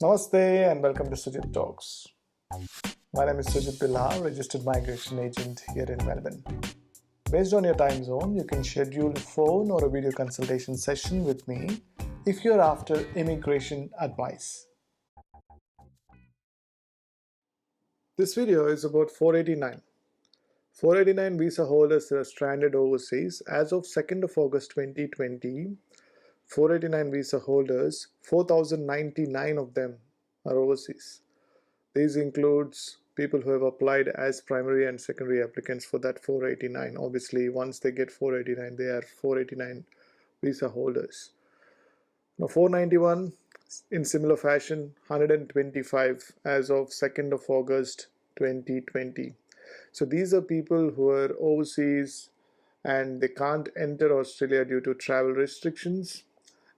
Namaste and welcome to Sujith Talks. My name is Sujith Billa, registered migration agent here in Melbourne. Based on your time zone, you can schedule a phone or a video consultation session with me if you're after immigration advice. This video is about 489. 489 visa holders that are stranded overseas as of 2nd of August 2020. 489 visa holders, 4,099 of them are overseas. These includes people who have applied as primary and secondary applicants for that 489. Obviously, once they get 489, they are 489 visa holders. Now 491 in similar fashion, 125 as of 2nd of August 2020. So these are people who are overseas and they can't enter Australia due to travel restrictions.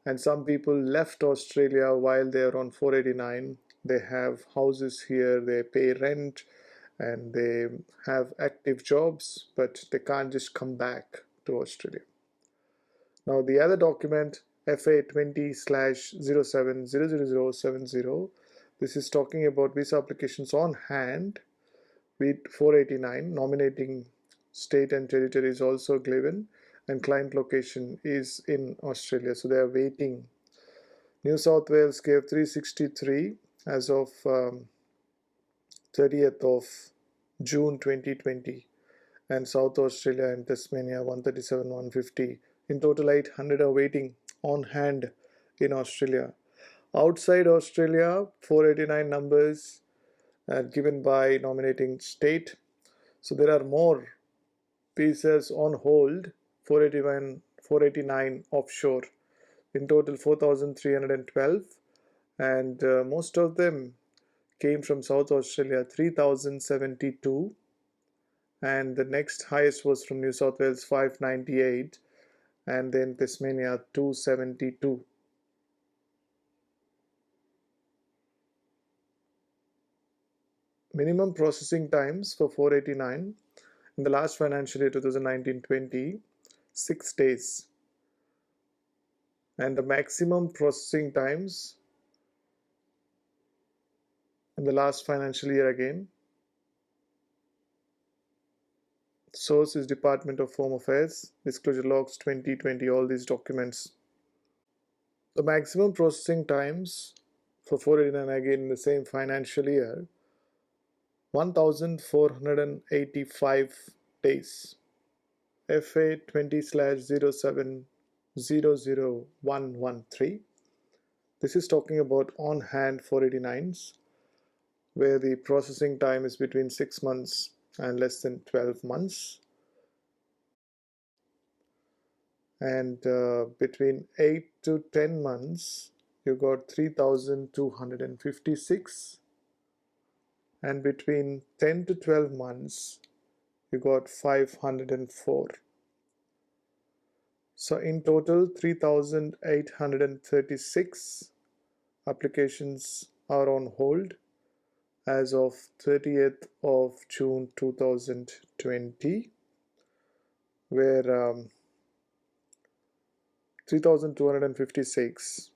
And some people left Australia while they are on 489. They have houses here, they pay rent, and they have active jobs, but they can't just come back to Australia. Now, the other document, FA 20/07/00070, this is talking about visa applications on hand with 489. Nominating state and territory is also given, and client location is in Australia, so they are waiting. New South Wales gave 363 as of 30th of June 2020, and South Australia and Tasmania 137, 150. In total, 800 are waiting on hand in Australia. Outside Australia, 489 numbers given by nominating state. So there are more visas on hold, 489 offshore. In total, 4,312, and most of them came from South Australia, 3,072, and the next highest was from New South Wales, 598, and then Tasmania, 272. Minimum processing times for 489 in the last financial year 2019-20, 6 days. And the maximum processing times in the last financial year again. Source is Department of Home Affairs, Disclosure Logs 2020, all these documents. The maximum processing times for 489 again in the same financial year, 1,485 days. FA 20/07/00113. This is talking about on-hand 489s, where the processing time is between 6 months and less than 12 months. And between 8 to 10 months, you got 3,256. And between 10 to 12 months, you got 504. So in total, 3,836 applications are on hold as of 30th of June 2020, where 3,256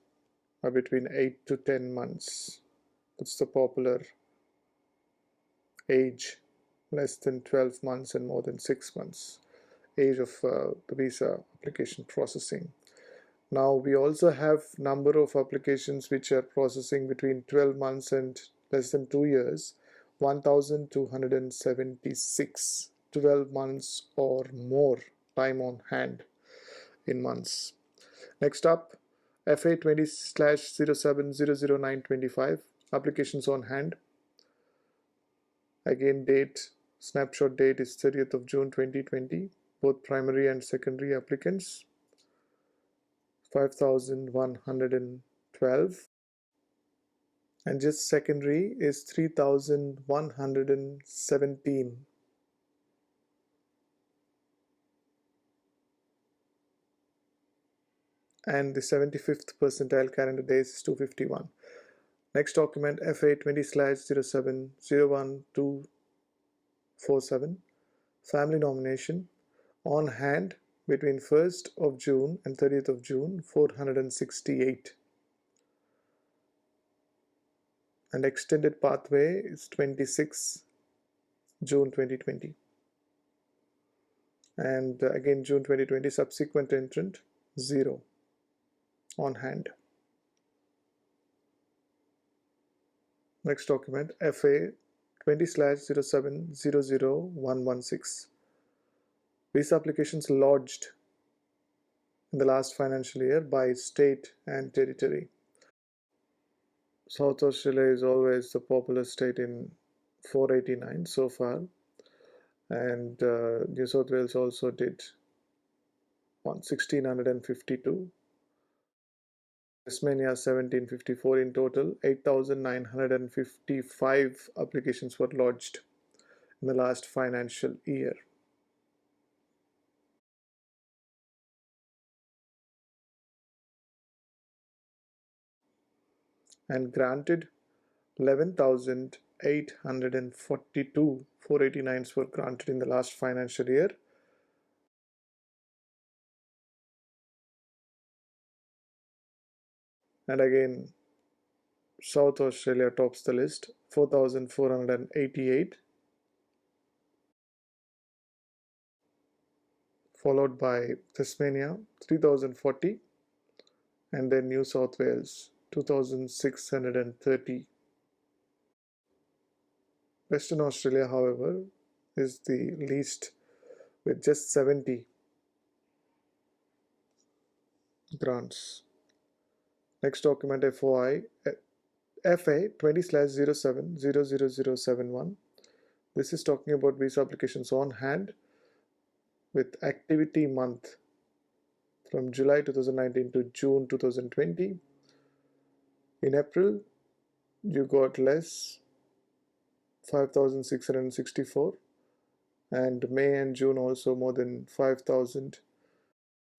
are between 8 to 10 months. That's the popular age, less than 12 months and more than 6 months, age of the visa application processing. Now we also have number of applications which are processing between 12 months and less than 2 years, 1,276, 12 months or more time on hand in months. Next up, FA 20/07/00925, applications on hand. Again, snapshot date is 30th of June 2020, both primary and secondary applicants, 5,112, and just secondary is 3,117. And the 75th percentile calendar days is 251. Next document, FA 20/07/01247, family nomination, on hand between 1st of June and 30th of June, 468. and extended pathway is 26 June 2020. And again June 2020, subsequent entrant 0 on hand. Next document, FA 20/0700116. Visa applications lodged in the last financial year by state and territory. South Australia is always the popular state in 489 so far, and New South Wales also did on 1652. Tasmania 1754. In total 8,955 applications were lodged in the last financial year. And granted 11,842 489s were granted in the last financial year. And again South Australia tops the list, 4,488, followed by Tasmania 3,040, and then New South Wales 2,630. Western Australia, however, is the least with just 70 grants. Next document, FOI FA 20/070071. This is talking about visa applications on hand with activity month from July 2019 to June 2020. In April, you got less, 5,664, and May and June also more than 5,000.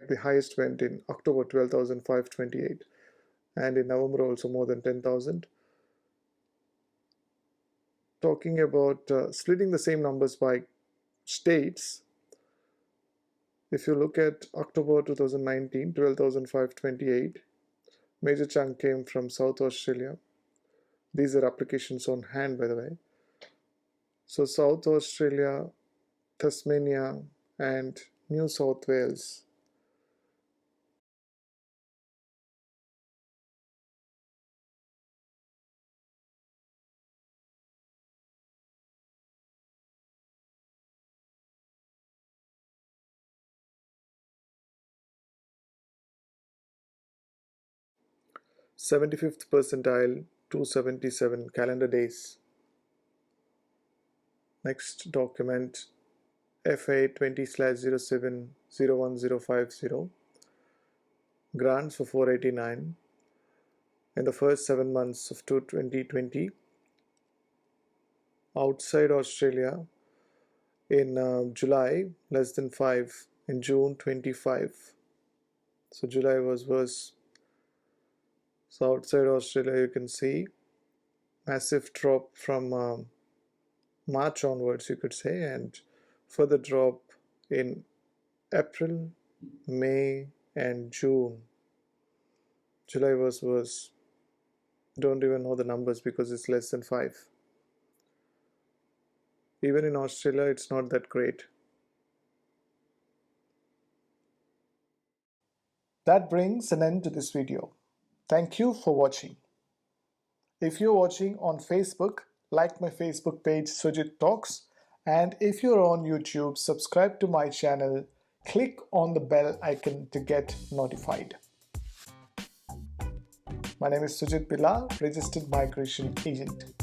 The highest went in October, 12,528, and in November also more than 10,000. Talking about splitting the same numbers by states, if you look at October 2019, 12,528, major chunk came from South Australia. These are applications on hand, by the way. So South Australia, Tasmania, and New South Wales. '75th percentile, 277 calendar days. Next document, FA 20/070150. Grants for 489 in the first 7 months of 2020. Outside Australia in July, less than 5. In June, 25. So July was worse. So outside Australia, you can see massive drop from March onwards, you could say, and further drop in April, May, and June. July was worse. Don't even know the numbers because it's less than 5. Even in Australia, it's not that great. That brings an end to this video. Thank you for watching. If you're watching on Facebook, like my Facebook page Sujith Talks, and if you're on YouTube, subscribe to my channel, click on the bell icon to get notified. My name is Sujith Billa, Registered Migration Agent.